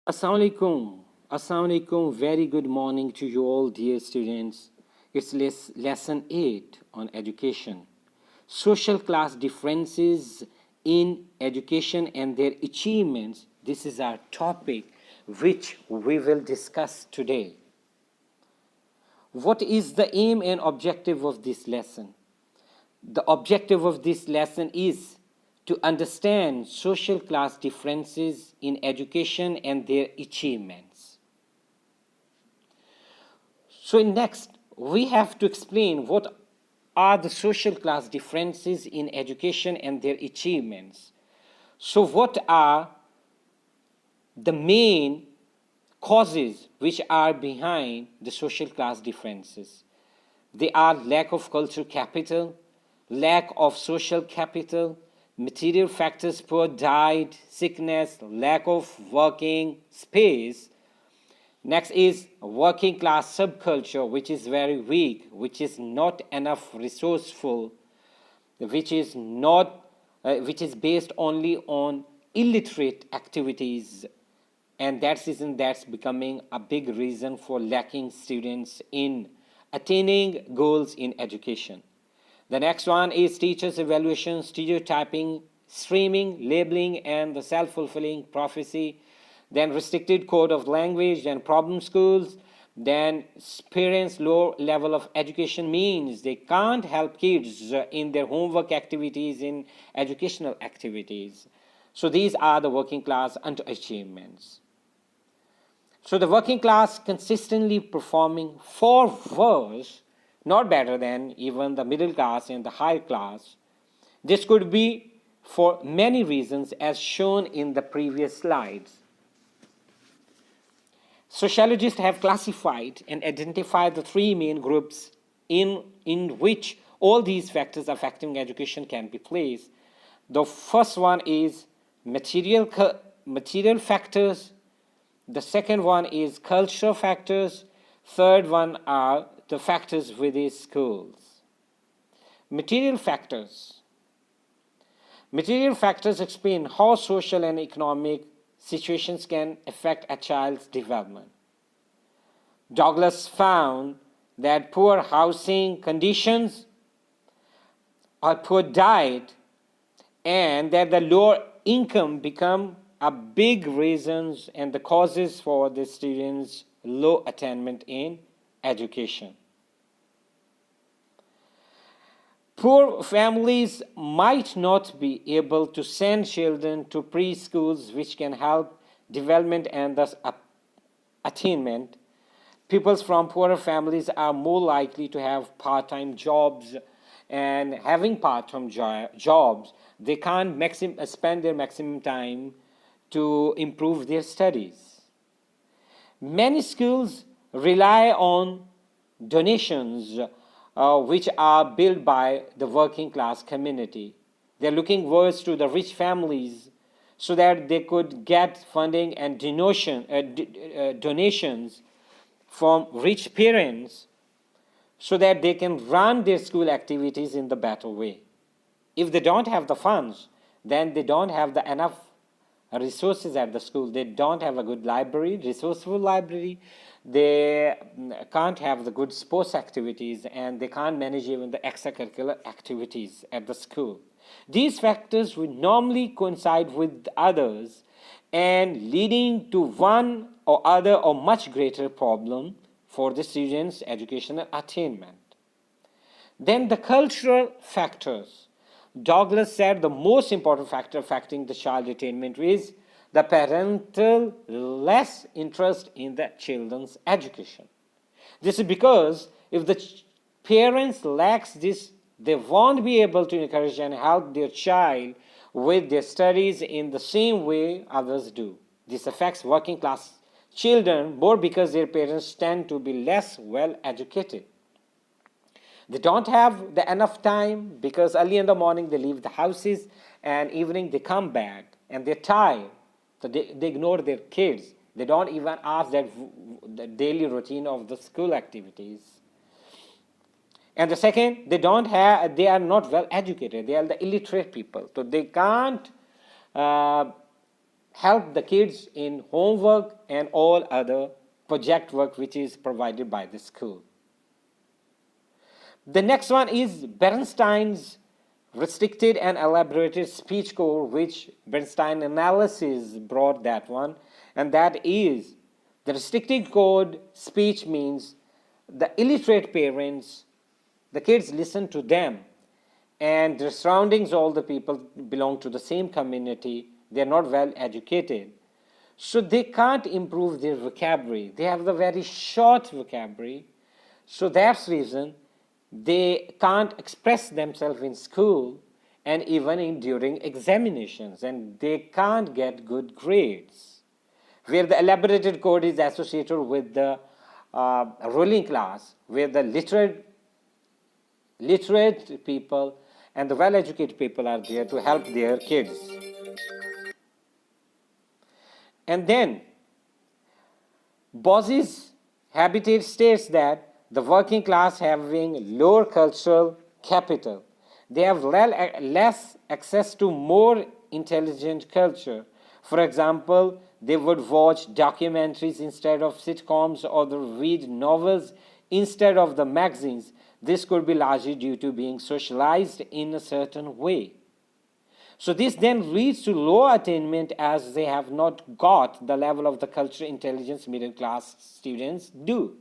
Assalamu alaikum. Assalamu alaikum. Very good morning to you all, dear students. It's lesson 8 on education. Social class differences in education and their achievements. This is our topic which we will discuss today. What is the aim and objective of this lesson? The objective of this lesson is to understand social class differences in education and their achievements. So next, we have to explain what are the social class differences in education and their achievements. So what are the main causes which are behind the social class differences? They are lack of cultural capital, lack of social capital, material factors, poor diet, sickness, lack of working space. Next is working class subculture, which is very weak, which is not enough resourceful, which is based only on illiterate activities, and that's becoming a big reason for lacking students in attaining goals in education. The next one is teachers' evaluation, stereotyping, streaming, labeling, and the self-fulfilling prophecy. Then restricted code of language, then problem schools. Then parents' low level of education means they can't help kids in their homework activities, in educational activities. So these are the working class underachievements. So the working class consistently performing far worse, not better than even the middle class and the higher class. This could be for many reasons as shown in the previous slides. Sociologists have classified and identified the three main groups in which all these factors affecting education can be placed. The first one is material factors. The second one is cultural factors. Third one are the factors within schools. Material factors. Material factors explain how social and economic situations can affect a child's development. Douglas found that poor housing conditions or poor diet and that the lower income become a big reasons and the causes for the students' low attainment in education. Poor families might not be able to send children to preschools, which can help development and thus attainment. People from poorer families are more likely to have part-time jobs, and having part-time jobs, they can't spend their maximum time to improve their studies. Many schools rely on donations which are built by the working class community. They're looking worse to the rich families so that they could get funding and donations from rich parents so that they can run their school activities in the better way. If they don't have the funds, then they don't have enough resources at the school. They don't have a good library, resourceful library. They can't have the good sports activities, and they can't manage even the extracurricular activities at the school. These factors would normally coincide with others and leading to one or other or much greater problem for the students' educational attainment. Then the cultural factors. Douglas said the most important factor affecting the child attainment is the parental less interest in the children's education. This is because if the parents lacks this, they won't be able to encourage and help their child with their studies in the same way others do. This affects working class children more because their parents tend to be less well educated. They don't have enough time because early in the morning they leave the houses and evening they come back and they're tired. So they ignore their kids. They don't even ask the daily routine of the school activities. And the second, they are not well educated. They are the illiterate people. So they can't help the kids in homework and all other project work which is provided by the school. The next one is Bernstein's restricted and elaborated speech code, which Bernstein analysis brought that one, and that is the restricted code speech means the illiterate parents, the kids listen to them, and their surroundings, all the people belong to the same community, they are not well educated. So they can't improve their vocabulary. They have the very short vocabulary. So that's the reason they can't express themselves in school and even during examinations, and they can't get good grades. Where the elaborated code is associated with the ruling class, where the literate people and the well-educated people are there to help their kids. And then Bosse's habitat states that the working class having lower cultural capital, they have less access to more intelligent culture. For example, they would watch documentaries instead of sitcoms or read novels instead of the magazines. This could be largely due to being socialized in a certain way. So this then leads to low attainment as they have not got the level of the cultural intelligence middle class students do.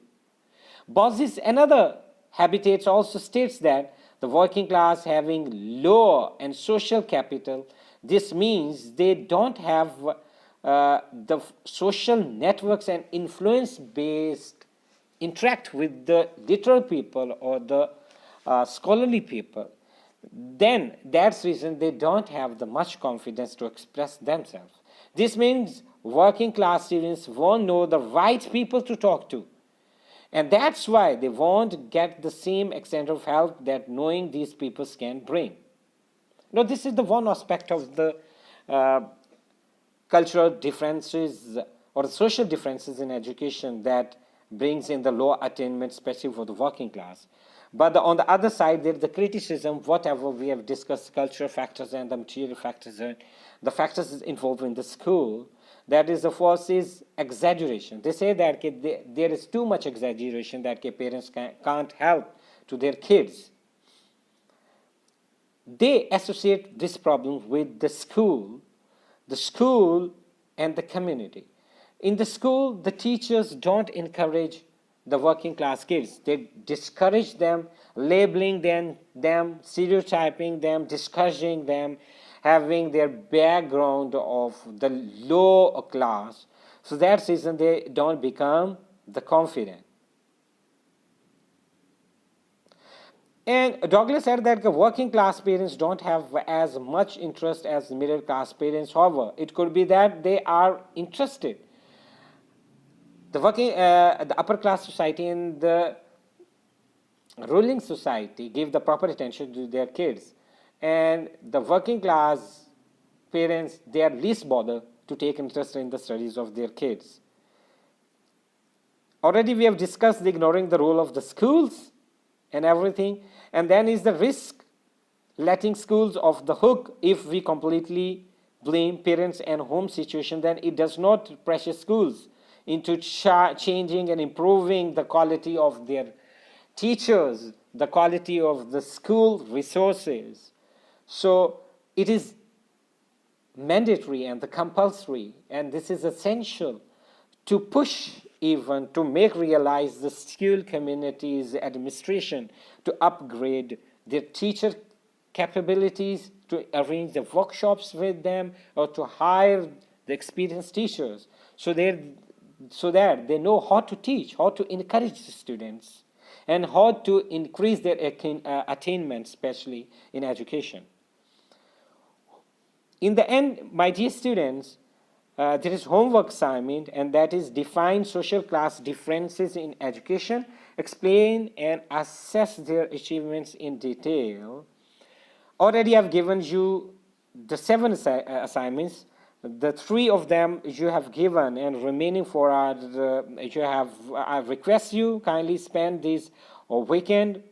Bosse's another habitats also states that the working class having low and social capital, this means they don't have the social networks and influence-based interact with the literal people or the scholarly people. Then that's the reason they don't have the much confidence to express themselves. This means working class students won't know the right people to talk to. And that's why they won't get the same extent of help that knowing these people can bring. Now, this is the one aspect of the cultural differences or the social differences in education that brings in the low attainment, especially for the working class. But on the other side, there's the criticism, whatever we have discussed, cultural factors and the material factors, and the factors involved in the school, that is, the first is exaggeration. They say that there is too much exaggeration that parents can't help to their kids. They associate this problem with the school and the community. In the school, the teachers don't encourage the working class kids. They discourage them, labeling them, stereotyping them, discouraging them, having their background of the low class. So that's the reason they don't become the confident. And Douglas said that the working class parents don't have as much interest as middle class parents. However, it could be that they are interested. The upper class society and the ruling society give the proper attention to their kids, and the working class parents, they are least bothered to take interest in the studies of their kids. Already we have discussed ignoring the role of the schools and everything, and then is the risk letting schools off the hook. If we completely blame parents and home situation, then it does not pressure schools into changing and improving the quality of their teachers, the quality of the school resources. So it is mandatory and the compulsory, and this is essential to push even to make realize the school community's administration to upgrade their teacher capabilities, to arrange the workshops with them, or to hire the experienced teachers so that they know how to teach, how to encourage the students, and how to increase their attainment, especially in education. In the end, my dear students, there is homework assignment, and that is define social class differences in education, explain and assess their achievements in detail. Already I've given you the 7 assignments. The 3 of them you have given, and remaining 4 are I request you kindly spend this weekend,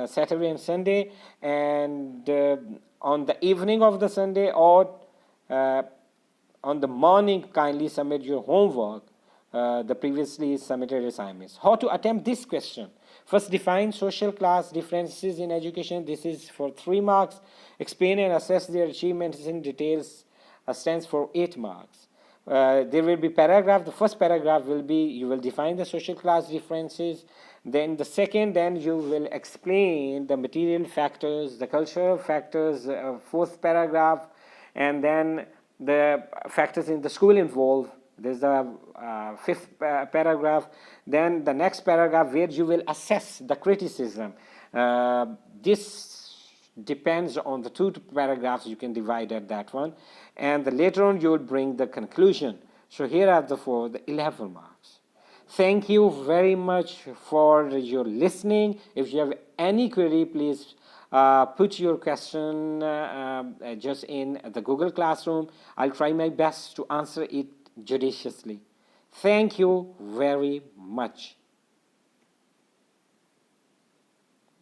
Saturday and Sunday, and on the evening of the Sunday or on the morning, kindly submit your homework, the previously submitted assignments. How to attempt this question? First, define social class differences in education. This is for 3 marks. Explain and assess their achievements in details, stands for 8 marks. There will be paragraph. The first paragraph will be, you will define the social class differences. Then the second, then you will explain the material factors, the cultural factors, fourth paragraph, and then the factors in the school involved. There's the fifth paragraph. Then the next paragraph where you will assess the criticism. This depends on the 2 paragraphs, you can divide at that one. And later on you will bring the conclusion. So here are the 11 marks. Thank you very much for your listening. If you have any query, please put your question just in the Google Classroom. I'll try my best to answer it judiciously. Thank you very much.